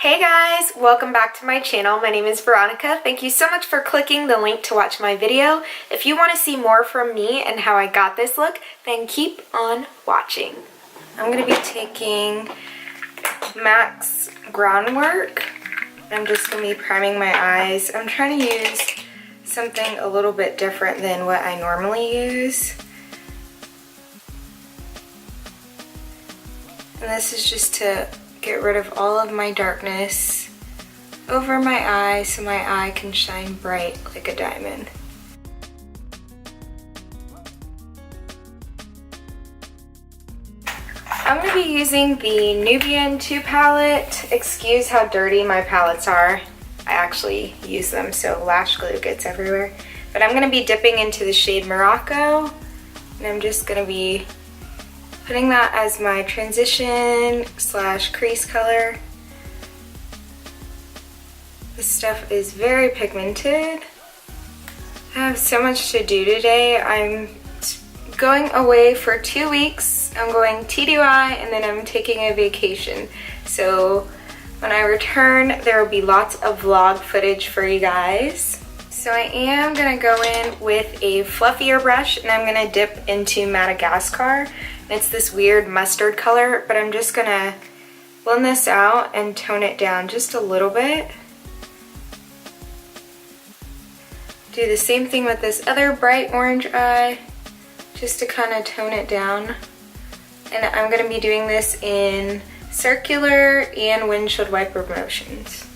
Hey guys, welcome back to my channel. My name is Veronica. Thank you so much for clicking the link to watch my video. If you want to see more from me and how I got this look, then keep on watching. I'm going to be taking MAC's Groundwork. I'm just going to be priming my eyes. I'm trying to use something a little bit different than what I normally use. And this is just to get rid of all of my darkness over my eye so my eye can shine bright like a diamond. I'm going to be using the Nubian 2 palette. Excuse how dirty my palettes are. I actually use them so lash glue gets everywhere. But I'm going to be dipping into the shade Morocco, and I'm just going to be putting that as my transition / crease color. This stuff is very pigmented. I have so much to do today. I'm going away for 2 weeks. I'm going TDY and then I'm taking a vacation. So when I return, there will be lots of vlog footage for you guys. So I am gonna go in with a fluffier brush and I'm gonna dip into Madagascar. It's this weird mustard color, but I'm just gonna blend this out and tone it down just a little bit. Do the same thing with this other bright orange eye, just to kind of tone it down. And I'm gonna be doing this in circular and windshield wiper motions.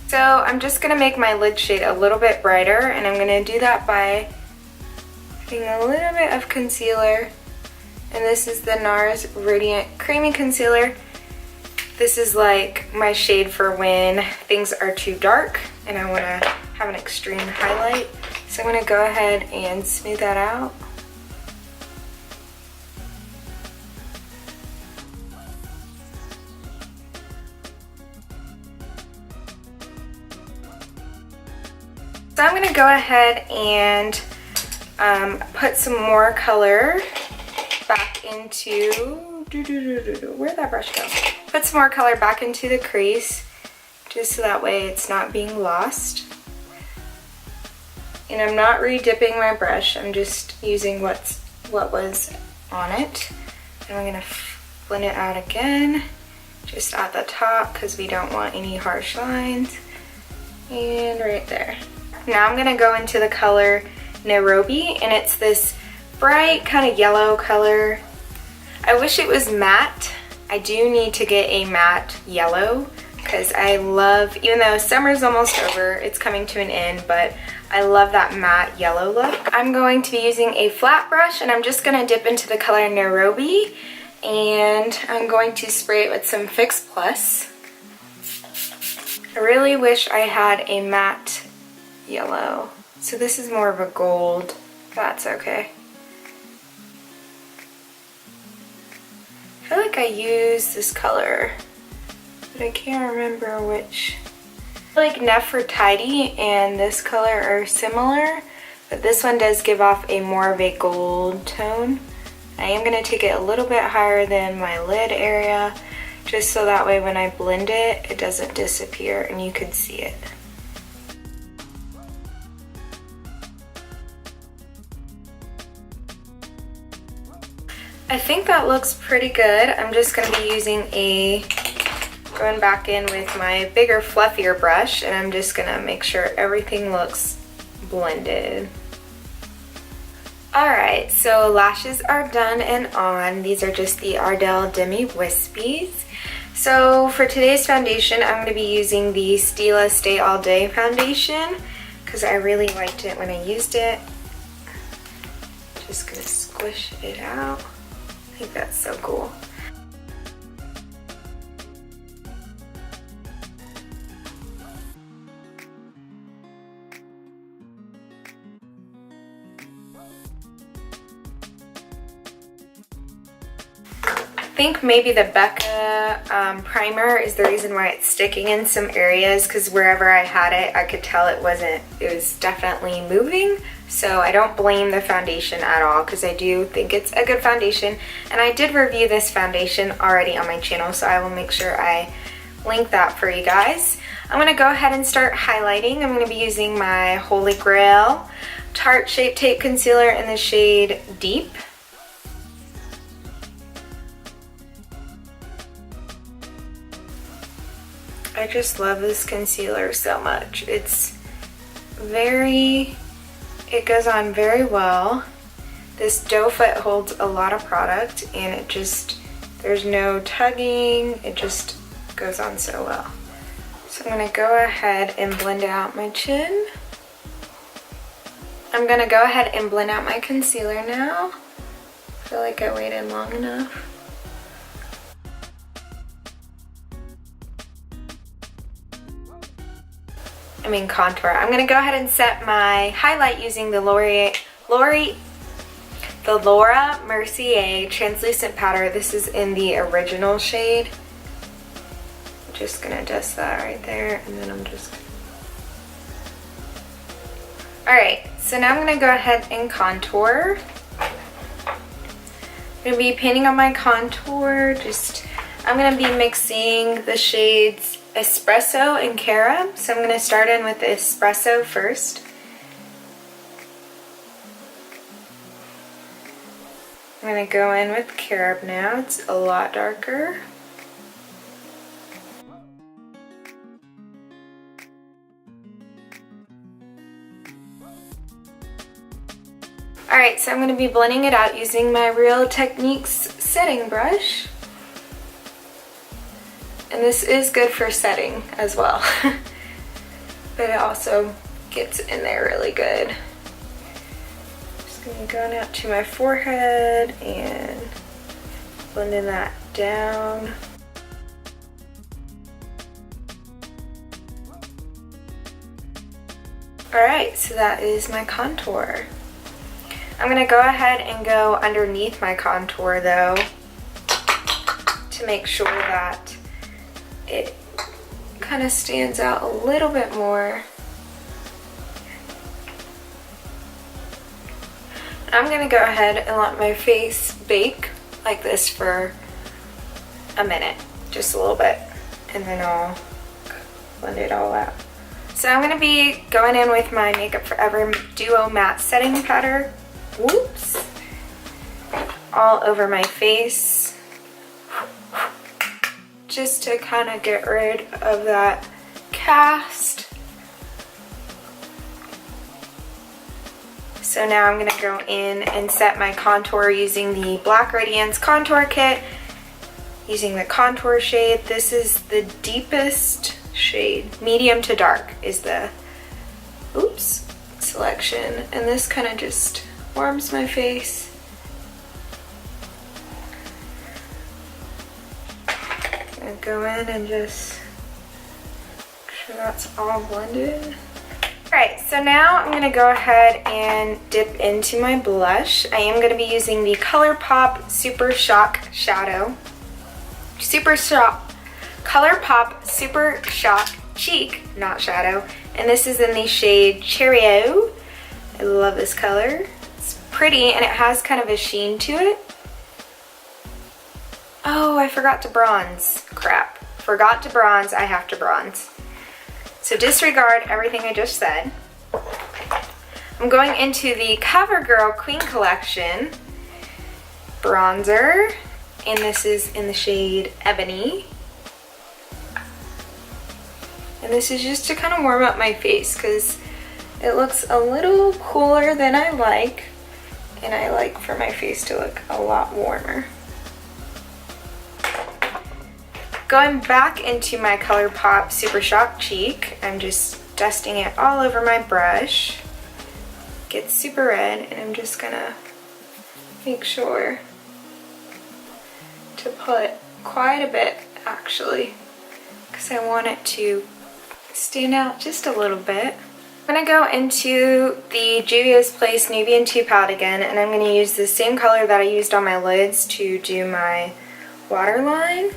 So I'm just gonna make my lid shade a little bit brighter, and I'm gonna do that by putting a little bit of concealer, and this is the NARS Radiant Creamy Concealer. This is like my shade for when things are too dark and I want to have an extreme highlight. So I'm going to go ahead and smooth that out. So I'm going to go ahead and put some more color back into, where'd that brush go? Put some more color back into the crease, just so that way it's not being lost. And I'm not re-dipping my brush, I'm just using what was on it. And I'm gonna blend it out again, just at the top, because we don't want any harsh lines. And right there. Now I'm gonna go into the color Nairobi, and it's this bright kind of yellow color. I wish it was matte. I do need to get a matte yellow because I love, even though summer's almost over, it's coming to an end, but I love that matte yellow look. I'm going to be using a flat brush, and I'm just going to dip into the color Nairobi, and I'm going to spray it with some Fix Plus. I really wish I had a matte yellow. So this is more of a gold. That's okay. I feel like I used this color, but I can't remember which. I feel like Nefertiti and this color are similar, but this one does give off a more of a gold tone. I am going to take it a little bit higher than my lid area, just so that way when I blend it, it doesn't disappear and you can see it. I think that looks pretty good. I'm just going to be going back in with my bigger, fluffier brush, and I'm just going to make sure everything looks blended. Alright, so lashes are done and on. These are just the Ardell Demi Wispies. So for today's foundation, I'm going to be using the Stila Stay All Day foundation because I really liked it when I used it. Just going to squish it out. I think that's so cool. I think maybe the Becca primer is the reason why it's sticking in some areas, because wherever I had it, I could tell it was definitely moving. So I don't blame the foundation at all because I do think it's a good foundation. And I did review this foundation already on my channel, so I will make sure I link that for you guys. I'm going to go ahead and start highlighting. I'm going to be using my Holy Grail Tarte Shape Tape Concealer in the shade Deep. I just love this concealer so much. It goes on very well. This doe foot holds a lot of product and there's no tugging. It just goes on so well. So I'm gonna go ahead and blend out my chin. I'm gonna go ahead and blend out my concealer now. I feel like I waited long enough. Contour. I'm gonna go ahead and set my highlight using the Laura Mercier translucent powder. This is in the original shade. I'm just gonna dust that right there, and then Alright, so now I'm gonna go ahead and contour. I'm gonna be painting on my contour. I'm gonna be mixing the shades Espresso and Carob. So I'm going to start in with the Espresso first. I'm going to go in with Carob now. It's a lot darker. Alright, so I'm going to be blending it out using my Real Techniques setting brush. And this is good for setting as well. But it also gets in there really good. Just gonna go out to my forehead and blending that down. Alright, so that is my contour. I'm gonna go ahead and go underneath my contour though to make sure that it kind of stands out a little bit more. I'm gonna go ahead and let my face bake like this for a minute, just a little bit, and then I'll blend it all out. So I'm gonna be going in with my Makeup Forever Duo Matte Setting Powder, whoops, all over my face, just to kind of get rid of that cast. So now I'm going to go in and set my contour using the Black Radiance Contour Kit, using the contour shade. This is the deepest shade, medium to dark is the selection, and this kind of just warms my face. Go in and just make sure that's all blended. Alright, so now I'm going to go ahead and dip into my blush. I am going to be using the ColourPop Super Shock Cheek, not shadow, and this is in the shade Cheerio. I love this color. It's pretty and it has kind of a sheen to it. Oh, I forgot to bronze. Crap. Forgot to bronze. I have to bronze. So disregard everything I just said. I'm going into the Covergirl Queen Collection bronzer, and this is in the shade Ebony. And this is just to kind of warm up my face because it looks a little cooler than I like, and I like for my face to look a lot warmer. Going back into my ColourPop Super Shock Cheek, I'm just dusting it all over my brush. Gets super red, and I'm just gonna make sure to put quite a bit actually, because I want it to stand out just a little bit. I'm gonna go into the Juvia's Place Nubian 2 palette again, and I'm gonna use the same color that I used on my lids to do my waterline.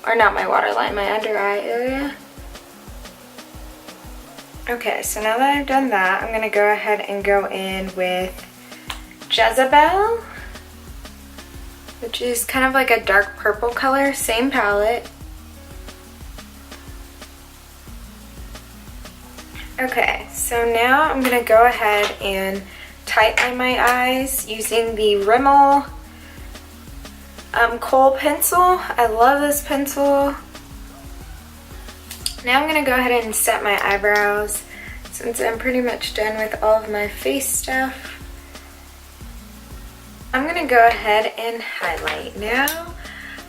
Or not my waterline, my under eye area. Okay, so now that I've done that, I'm gonna go ahead and go in with Jezebel, which is kind of like a dark purple color, same palette. Okay, so now I'm gonna go ahead and tightline my eyes using the Rimmel Kohl pencil. I love this pencil. Now I'm gonna go ahead and set my eyebrows since I'm pretty much done with all of my face stuff. I'm gonna go ahead and highlight now.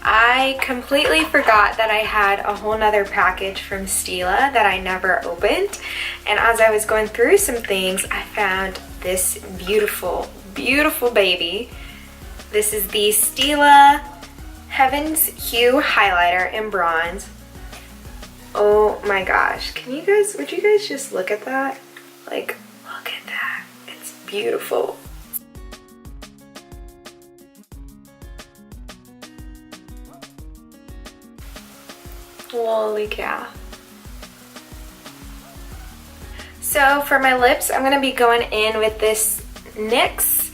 I completely forgot that I had a whole nother package from Stila that I never opened, and as I was going through some things, I found this beautiful, beautiful baby. This is the Stila Heaven's Hue highlighter in bronze. Oh my gosh, would you guys just look at that? Like, look at that, it's beautiful. Holy cow. So for my lips, I'm gonna be going in with this NYX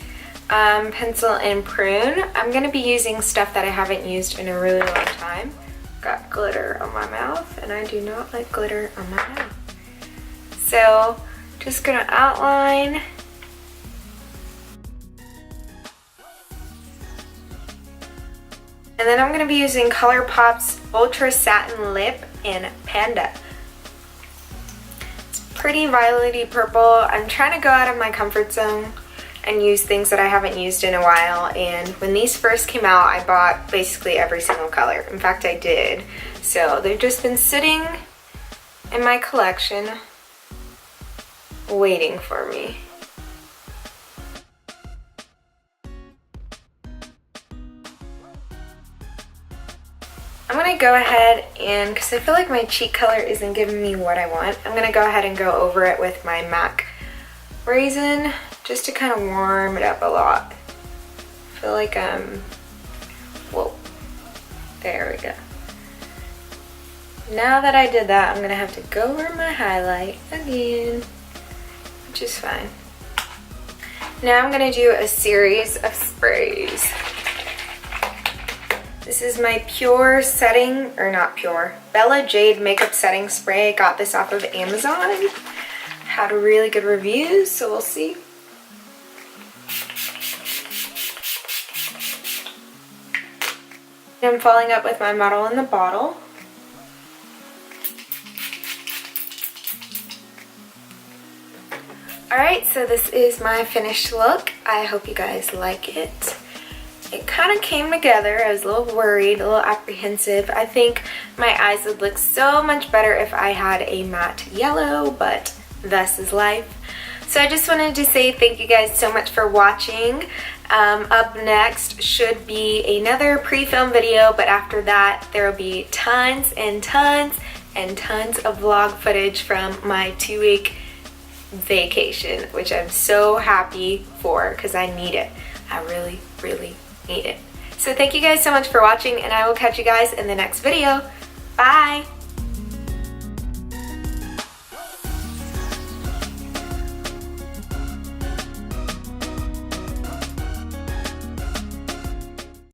pencil in Prune. I'm gonna be using stuff that I haven't used in a really long time. Got glitter on my mouth, and I do not like glitter on my mouth. So just gonna outline. And then I'm gonna be using ColourPop's Ultra Satin Lip in Panda. It's pretty violety purple. I'm trying to go out of my comfort zone and use things that I haven't used in a while, and when these first came out, I bought basically every single color. In fact, I did. So they've just been sitting in my collection waiting for me. I'm gonna go ahead and, because I feel like my cheek color isn't giving me what I want, I'm gonna go ahead and go over it with my MAC Raizin, just to kind of warm it up a lot. I feel like whoa, there we go. Now that I did that, I'm gonna have to go over my highlight again, which is fine. Now I'm gonna do a series of sprays. This is my Pure Setting, or not Pure, Bella Jade Makeup Setting Spray. I got this off of Amazon. Had really good reviews, so we'll see. I'm following up with my Model in the Bottle. Alright, so this is my finished look. I hope you guys like it. It kind of came together. I was a little worried, a little apprehensive. I think my eyes would look so much better if I had a matte yellow, but thus is life. So I just wanted to say thank you guys so much for watching. Up next should be another pre-film video, but after that there will be tons and tons and tons of vlog footage from my 2-week vacation, which I'm so happy for because I need it. I really, really need it. So thank you guys so much for watching, and I will catch you guys in the next video. Bye!